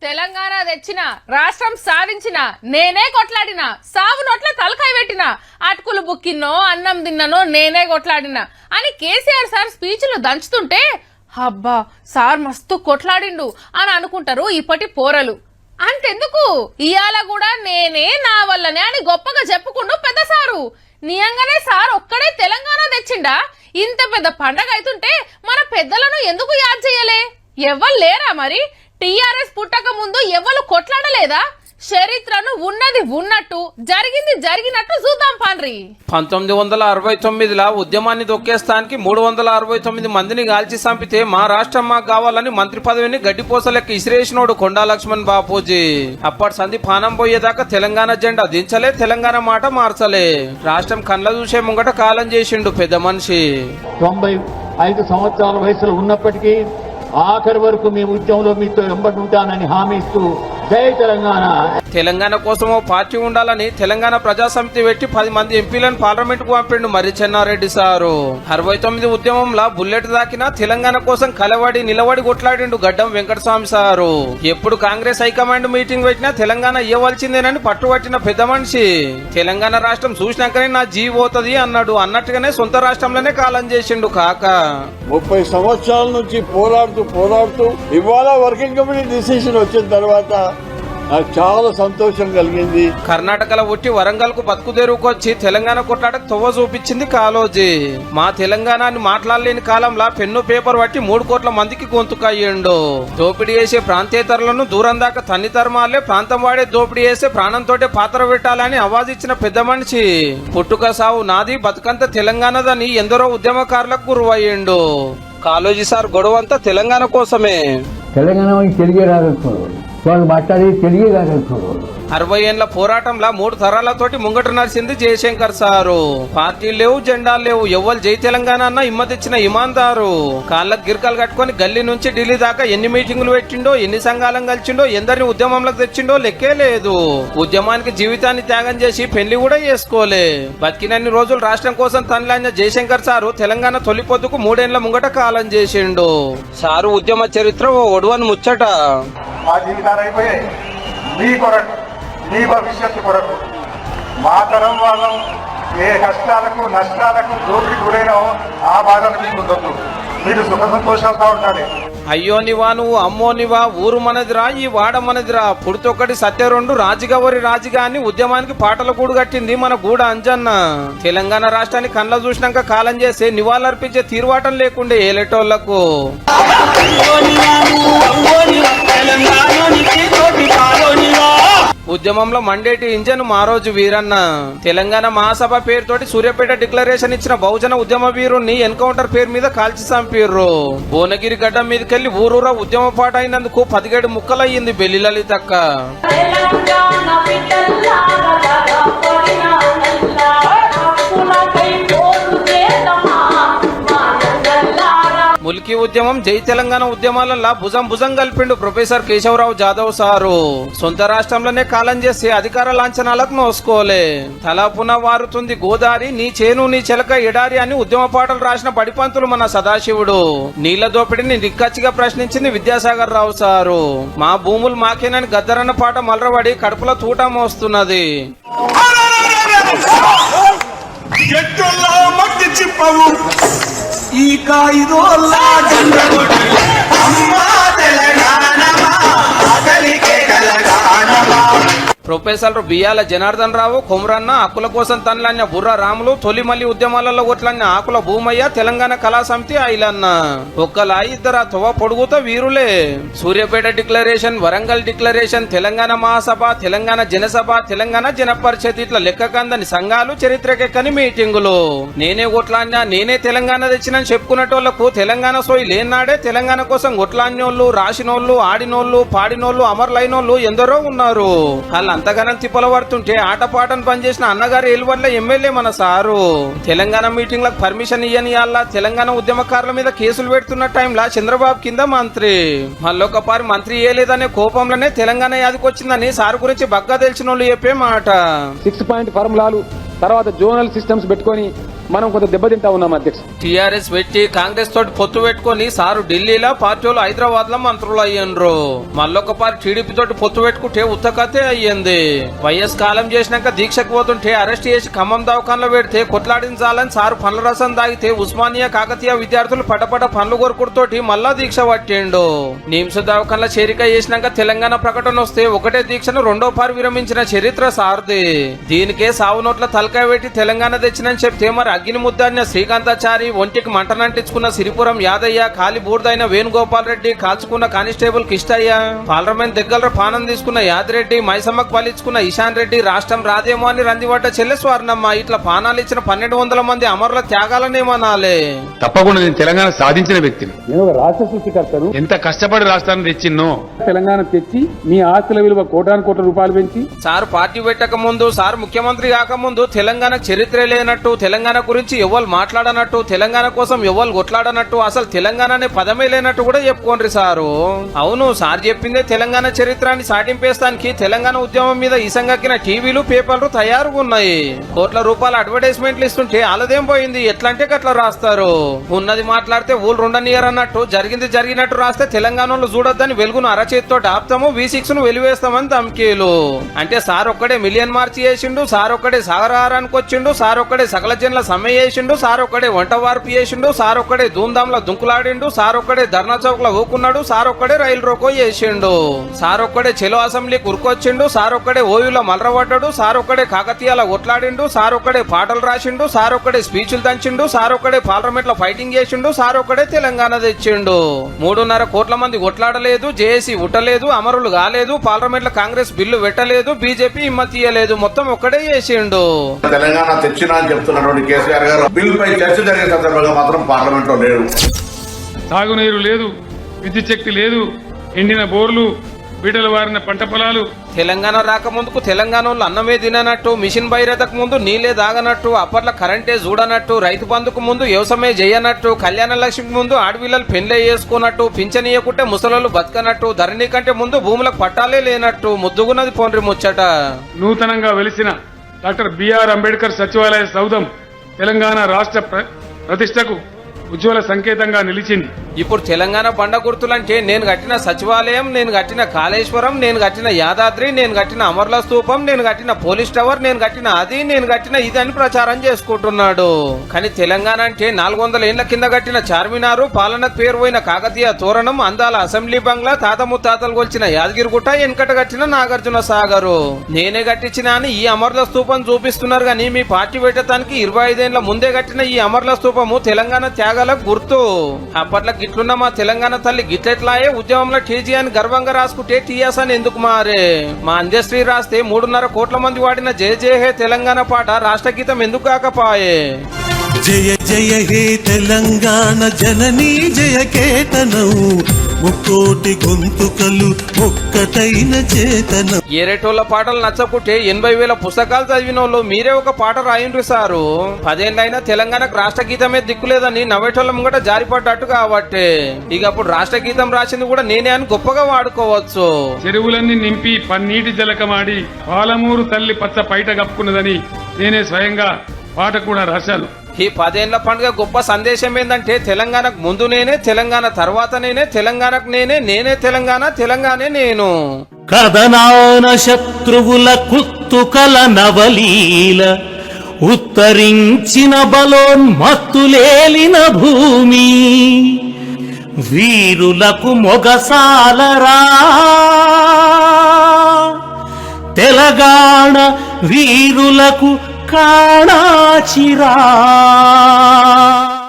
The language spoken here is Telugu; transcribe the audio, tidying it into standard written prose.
తెలంగాణ తెచ్చిన రాష్ట్రం సాధించిన నేనే కొట్లాడినా సాగు నోట్ల తలకాయ పెట్టినా అటుకులు బుక్కిన్నో అన్నం తిన్ననో నేనే కొట్లాడినా అని కేసీఆర్ సార్ స్పీచ్లు దంచుతుంటే అబ్బా సార్ మస్తు కొట్లాడిండు అని అనుకుంటారు ఇప్పటి పోరలు. అంతెందుకు ఇయాల కూడా నేనే నా వల్లనే అని గొప్పగా చెప్పుకుంటూ పెద్ద సారు నియంగానే సార్ ఒక్కడే తెలంగాణ తెచ్చిండా. ఇంత పెద్ద పండగ అవుతుంటే మన పెద్దలను ఎందుకు యాద్ చేయలే? ఎవ్వరు లేరా మరి? టీఆర్ఎస్ పుట్టక ముందు ఎవరు కొట్లాడలేదా? చరిత్రను ఉన్నది ఉన్నట్టు జరిగింది జరిగినట్టు చూద్దాం పాండ్రి. 1969లా ఉద్యమాన్ని దొక్కేస్తానికి 369 మందిని గాల్చి చంపితే మా రాష్ట్రం మాకు కావాలని మంత్రి పదవిని గడ్డిపోసలెక్క ఇసిరేసినోడు కొండా లక్ష్మణ్ బాపూజీ. అప్పటి సంధి పానం పోయేదాకా తెలంగాణ జెండా దించలే, తెలంగాణ మాట మార్చలే. రాష్ట్రం కళ్ళ చూసే ముంగట కాలం చేసిండు పెద్ద మనిషి. 95 సంవత్సరాల వయసులో ఉన్నప్పటికీ ఆఖరి వరకు మీ ఉద్యమంలో మీతో వెంబడి ఉంటానని హామీ ఇస్తూ జై తెలంగాణ. తెలంగాణ కోసం ఓ పార్టీ ఉండాలని తెలంగాణ ప్రజా సమితి పెట్టి 10 మంది ఎంపీలను పార్లమెంట్ కు పంపిండు మర్రి చెన్నారెడ్డి సారు. 69 ఉద్యమంలో బుల్లెట్ దాకినా తెలంగాణ కోసం కలవడి నిలబడి కొట్లాడిండు గడ్డం వెంకటస్వామి సారు. ఎప్పుడు కాంగ్రెస్ హైకమాండ్ మీటింగ్ పెట్టినా తెలంగాణ ఇవ్వవలసిందేనని పట్టుబట్టిన పెద్ద మనిషి. తెలంగాణ రాష్ట్రం చూసినాకనే నా జీవి పోతుంది అన్నాడు. అన్నట్టుగానే సొంత రాష్ట్రంలోనే కాలం చేసిండు కాక. 30 సంవత్సరాల నుంచి పోరాడుతూ ఇవాళ వర్కింగ్ కమిటీ డిసిషన్ వచ్చిన తర్వాత నాకు చాలా సంతోషం కలిగింది. కర్ణాటకలో ఉట్టి వరంగల్ కు బతుకు తెరువుకొచ్చి తెలంగాణ కొట్లాటకు తొవ్వ చూపించింది కాలోజీ. మా తెలంగాణని మాట్లాడలేని కాలంలో పెన్ను పేపర్ పట్టి 3 కోట్ల మందికి గొంతుకయ్యిండు. దోపిడీ చేసే ప్రాంతేతరులను దూరం దాకా తన్ని తరమాలే, ప్రాంతం వాడే దోపిడీ చేసే ప్రాణంతోటే పాత్ర పెట్టాలని అవాజిచ్చిన పెద్ద మనిషి. పుట్టుక సావు నాది బతుకంత తెలంగాణదని ఎందరో ఉద్యమకారులకు గురువయ్యిండు. కాలోజీ సార్ గొడవంతా తెలంగాణ కోసమే. తెలంగాణ తెలుగే రాదు, వాళ్ళు మాట్లాడి తెలుగే రాదు. 60 ఏళ్ల పోరాటంలో 3 తరాలతోటి ముంగట నడిచింది జయశంకర్ సారు. పార్టీలు లేవు, జెండాలు లేవు, ఎవ్వరు జై తెలంగాణ అన్న ఇమ్మతిచ్చిన ఇమాందారు. కాళ్ళకు గిరికలు కట్టుకుని గల్లీ నుంచి ఢిల్లీ దాకా ఎన్ని మీటింగులు పెట్టిండో, ఎన్ని సంఘాలను కలిసిండో, ఎందరిని ఉద్యమంలోకి తెచ్చిండో లెక్కే లేదు. ఉద్యమానికి జీవితాన్ని త్యాగం చేసి పెళ్లి కూడా చేసుకోలే. బతికినన్ని రోజులు రాష్ట్రం కోసం తనలాడిన జయశంకర్ సారు తెలంగాణ తొలి పొద్దుకు 3 ఏళ్ల ముంగట కాలం చేసిండు. సారు ఉద్యమ చరిత్ర ఓ ఒడవని ముచ్చట. మా జీవితాలు అయిపోయాయి. మీ కొరకు, మీ భవిష్యత్తు కొరకు మా తరం వాళ్ళం ఏ కష్టాలకు నష్టాలకు దోపిడి గురైనా ఆ బాధను మీకు వద్దు. మీరు సుఖ సంతోషాలతో ఉండాలి. అయ్యో నివా నువ్వు, అమ్మో నివా, ఊరు మనదిరా, ఈ వాడ మనదిరా, పుడితొక్కటి సత్య 2 రాజిగవరి రాజిగా అని ఉద్యమానికి పాటల గూడు కట్టింది మన గూడ అంజన్న. తెలంగాణ రాష్ట్రాన్ని కళ్ళ చూసినాక కాలం చేసే నివాళులర్పించే తీరువాటం లేకుండే ఏలేటోళ్లకు. ఉద్యమంలో మండేటి ఇంజన్ మా రోజు వీరన్న. తెలంగాణ మహాసభ పేరుతోటి సూర్యాపేట డిక్లరేషన్ ఇచ్చిన బహుజన ఉద్యమ వీరుణ్ణి ఎన్కౌంటర్ పేరు మీద కాల్చి చంపిర్రు. భువనగిరి గడ్డ మీదకెళ్లి ఊరూరా ఉద్యమ పాట అయినందుకు 17 ముక్కలయ్యింది బెల్లి లలితక్క. ముల్కీ ఉద్యమం, జై తెలంగాణ ఉద్యమాలలో భుజం భుజం కలిపిండు ప్రొఫెసర్ కేశవరావు జాదవ్ సారు. సొంత రాష్ట్రంలోనే కాలం చేసి అధికార లాంఛనాలకు నోసుకోలే. తలపున వారుతుంది గోదారి, నీ చేను నీ చెలక ఎడారి అని ఉద్యమ పాటలు రాసిన బడిపంతులు మన సదాశివుడు. నీళ్ల దోపిడిని నిక్కచ్చిగా ప్రశ్నించింది విద్యాసాగర్ రావు సారు. మా భూములు మాకేనని గద్దరన్న పాట మలరబడి కడుపులో తూట మోస్తున్నది. ఈ కాయిదోల్లా ప్రొఫెసర్ బియ్యాల జనార్దన్ రావు, కొమరన్న, హక్కుల కోసం తనలాన్న బుర్ర రాములు, తొలిమల్లి ఉద్యమాలలో కొట్లాన్న ఆకుల భూమయ్య, తెలంగాణ కళా సమితి ఐలన్న. ఒక్కలా ఇద్దరు తొవ పొడుగుతో వీరులే. సూర్యాపేట డిక్లరేషన్, వరంగల్ డిక్లరేషన్, తెలంగాణ మహాసభ, తెలంగాణ జనసభ, తెలంగాణ జన పరిషత్ ఇట్లా లెక్క కందని సంఘాలు, చరిత్రకెక్కని మీటింగులు. నేనే కొట్లాడినా, నేనే తెలంగాణ తెచ్చినని చెప్పుకునేటోళ్లకు తెలంగాణ సోయి లేనాడే తెలంగాణ కోసం కొట్లాడినోళ్లు, రాసినోళ్లు, ఆడినోళ్లు, పాడినోళ్లు, అమరులైనోళ్లు ఎందరో ఉన్నారు. అంతగానం తిప్పల పడుతుంటే ఆటపాటను పనిచేసిన అన్నగారు ఎలువల్ల ఎమ్మెల్యే మన సారు. తెలంగాణ మీటింగ్లకు పర్మిషన్ ఇయ్యనియాల, తెలంగాణ ఉద్యమకారుల మీద కేసులు పెడుతున్న టైంలో చంద్రబాబు కింద మంత్రి. మళ్ళొకపారి మంత్రి ఏలేదనే కోపంలోనే తెలంగాణ యాదికొచ్చిందని సారు గురించి బగ్గా తెలిసిన వాళ్ళు చెప్పే మాట. 6 పాయింట్ ఫార్ములాలు, తర్వాత జోనల్ సిస్టమ్స్ పెట్టుకొని మనం కొంత దెబ్బతింటా ఉన్నాం అధ్యక్ష. టీఆర్ఎస్ పెట్టి కాంగ్రెస్ తోటి పొత్తు పెట్టుకుని సారు ఢిల్లీలో పార్టీలు హైదరాబాద్ లో మంత్రులు అయ్యిండ్రు. మళ్ళొక పార్టీ టీడీపీ తోటి పొత్తు పెట్టుకుంటే ఉత్తకతే అయ్యింది. వైఎస్ కాలం చేసినాక దీక్షకు పోతుంటే అరెస్ట్ చేసి ఖమ్మం దవాఖానలో పెడితే కొట్లాడించాలని సారు పండ్ల రసం దాగితే ఉస్మానియా కాకతీయ విద్యార్థులు పటపట పండ్లు కొరుకుడుతోటి మళ్ళా దీక్ష పట్టిండు. నిమ్స్ దవాఖానలో చేరిక చేసినాక తెలంగాణ ప్రకటన వస్తే ఒకటే దీక్షను రెండో పారు విరమించిన చరిత్ర సార్ది. దీనికే సావు నోట్ల తలకాయ పెట్టి తెలంగాణ తెచ్చినని చెప్తే మరి అగ్ని ముద్దాడిన శ్రీకాంతాచారి, ఒంటికి మంటనంటించుకున్న సిరిపురం యాదయ్య, కాలి బూర్దైన వేణుగోపాల్ రెడ్డి, కాల్చుకున్న కానిస్టేబుల్ కిష్టయ్య, పార్లమెంట్ దగ్గర పానం తీసుకున్న యాదిరెడ్డి, మైసమ్మకు పాలించుకున్న ఇషాన్ రెడ్డి, రాష్ట్రం రాదేమో అని రందిపడ్డ చెల్లె స్వర్ణమ్మ, ఇట్లా పానాలు ఇచ్చిన 1200 మంది అమరుల త్యాగాలనేమనాలే. తప్పకుండా నేను తెలంగాణ సాధించిన వ్యక్తిని. నేను ఒక రాష్ట్ర సృష్టికర్తను. ఎంత కష్టపడి రాష్ట్రాన్ని తెచ్చిన్నో. తెలంగాణ తెచ్చి మీ ఆస్తుల విలువ కోటాను కోట్ల రూపాయలు పెంచి సార్ పార్టీ పెట్టక ముందు, సార్ ముఖ్యమంత్రి కాకముందు తెలంగాణ చరిత్ర లేనట్టు, తెలంగాణ గురించి ఎవరు మాట్లాడనట్టు, తెలంగాణ కోసం ఎవరు కొట్లాడనట్టు, అసలు తెలంగాణ అనే పదమే లేనట్టు కూడా చెప్పుకోండి సారు. అవును, సార్ చెప్పిందే తెలంగాణ చరిత్రాన్ని సాటింపేస్తానికి తెలంగాణ ఉద్యమం మీద ఇసంగక్కిన టీవీలు, పేపర్లు తయారుగా ఉన్నాయి. కోట్ల రూపాయల అడ్వర్టైజ్మెంట్లు ఇస్తుంటే అలదేం పోయింది, ఎట్లంటే అట్లా రాస్తారు. ఉన్నది మాట్లాడితే ఊళ్ళు రెండనియర్ అన్నట్టు, జరిగింది జరిగినట్టు రాస్తే తెలంగాణలో చూడొద్దని వెలుగును అరచేతితో ఆపుతాము, V6 ను వెలివేస్తామని ధమ్కీలు. అంటే సార్ ఒక్కడే మిలియన్ మార్చి చేసిండు, సార్ ఒక్కడే సాగరారానికి వచ్చిండు, సార్ ఒక్కడే సకల జన్ల సమ్మె చేసిండు, సార్ ఒక్కడే వంట వార్పు చేసిండు, సార్ ఒక్కడే ధూమ్ధాంల దుంకులాడిండు, సార్ ఒక్కడే ధర్నా చౌక్ లో ఊకున్నాడు, సార్ ఒక్కడే రైలు రోకో చేసిండు, సార్ ఒక్కడే చెలో అసెంబ్లీ కురుకొచ్చిండు, సార్ ఒక్కడే ఓయూలో మలరబడ్డాడు, సార్ ఒక్కడే కాకతీయాల ఒట్లాడిండు, సార్ ఒక్కడే పాటలు రాసిండు, సార్ ఒక్కడే స్పీచ్లు దంచిండు, సార్ ఒక్కడే పార్లమెంట్ లో ఫైటింగ్ చేసిండు, సార్ ఒక్కడే తెలంగాణ తెచ్చిండు. 3.5 కోట్ల మంది కొట్లాడలేదు, జేఏసీ ఉట్టలేదు, అమరులు కాలేదు, పార్లమెంట్ లో కాంగ్రెస్ బిల్లు పెట్టలేదు, బీజేపీ హిమ్మత్ ఇయ్యలేదు, మొత్తం ఒక్కడే చేసిండు. తెలంగాణ తెచ్చినా అని చెప్తున్నటువంటి కేసీఆర్ గారు బిల్లుపై చర్చ జరిగే సందర్భంగా మాత్రం పార్లమెంట్ లో లేరు. తాగునీరు లేదు, విద్యుత్ శక్తి లేదు, ఎండిన బోర్లు, బీటలు వారిన పంట పొలాలు. తెలంగాణ రాకముందుకు తెలంగాణలో అన్నమే తిననట్టు, మిషన్ భైరతకు ముందు నీళ్లే దాగనట్టు, అప్పట్లో కరెంటే చూడనట్టు, రైతు బంధుకు ముందు వ్యవసాయమే చేయనట్టు, కళ్యాణ లక్ష్మికి ముందు ఆడపిల్లలు పెళ్లే చేసుకున్నట్టు, పింఛనీయకుంటే ముసలోళ్ళు బతకనట్టు, ధరణి కంటే ముందు భూములకు పట్టాలే లేనట్టు, ముద్దుగున్నది పోండ్రి ముచ్చట. నూతనంగా వెలిసిన డాక్టర్ బిఆర్ అంబేద్కర్ సచివాలయ సౌధం తెలంగాణ రాష్ట్ర ప్రతిష్టకు ఉజ్వల సంకేతంగా నిలిచింది. ఇప్పుడు తెలంగాణ బండ గుర్తులంటే నేను కట్టిన సచివాలయం, నేను కట్టిన కాళేశ్వరం, నేను కట్టిన యాదాద్రి, నేను కట్టిన అమర్ల స్తూపం, నేను కట్టిన పోలీస్ టవర్, నేను కట్టిన అది, నేను కట్టిన ఇది అని ప్రచారం చేసుకుంటున్నాడు. కానీ తెలంగాణ అంటే 400 ఏళ్ల కింద కట్టిన చార్మినారు, పాలనకు పేరు పోయిన కాకతీయ తోరణం, అందాల అసెంబ్లీ బంగ్లా, తాత ముత్తాతలు కొల్చిన యాదగిరిగుట్ట, వెనకట కట్టిన నాగార్జున సాగరు నేనే కట్టించిన అని ఈ అమర్ల స్తూపం చూపిస్తున్నారు. కానీ మీ పార్టీ పెట్టడానికి 25 ఏళ్ల ముందే కట్టిన ఈ అమర్ల స్తూపము తెలంగాణ త్యాగాలకు గుర్తు. అప్పట్లో గిట్లున్న మా తెలంగాణ తల్లి గిట్లెట్లాయే ఉద్యమంలో టీజీ అని గర్వంగా రాసుకుంటే టీఎస్ అని ఎందుకు మారే? మా అంజశ్రీ రాస్తే 3.5 కోట్ల మంది వాడిన జయ జయ హే తెలంగాణ పాట రాష్ట్ర గీతం ఎందుకు కాకపాయే? జయ జయ హే తెలంగాణ జననీ జయ కేతనం, ముక్కోటి గొంతుకలు ఒక్కటైన చేతనం. ఏరేటోళ్ళ పాటలు నచ్చకుంటే 80,000 పుస్తకాలు చదివిన వాళ్ళు మీరే ఒక పాట రాయండ్రి సారు. 10 ఏళ్ళైనా తెలంగాణకు రాష్ట్ర గీతమే దిక్కులేదని నవ్వేటోళ్ళ ముంగట జారిపడ్డట్టు కాబట్టి ఇక అప్పుడు రాష్ట్ర గీతం రాసింది కూడా నేనే అని గొప్పగా వాడుకోవచ్చు. చెరువులన్నీ నింపి పన్నీటి జలకమాడి పాలమూరు తల్లి పచ్చ పైట కప్పుకున్నదని నేనే స్వయంగా పాట కూడా రాశాను. ఈ 10 ఏళ్ల పండుగ గొప్ప సందేశం ఏంటంటే తెలంగాణకు ముందు నేనే, తెలంగాణ తర్వాత నేనే, తెలంగాణకు నేనే, నేనే తెలంగాణ, తెలంగాణే నేను. కథనాన శత్రువుల కుత్తుకల నవలీల, ఉత్తరించిన బలోన్మత్తులేలిన భూమి, వీరులకు మొగసాలరా తెలంగాణ, వీరులకు కాణాచిరా. 10 ఏళ్ల పండుగ గొప్ప సందేశం ఏంటంటే తెలంగాణకు ముందు నేనే, తెలంగాణ తర్వాత నేనే, నేనే తెలంగాణ, తెలంగాణే నేను. తెలంగాణ వీరులకు కాణాచిరా, తెలంగాణ వీరులకు కాణాచిరా.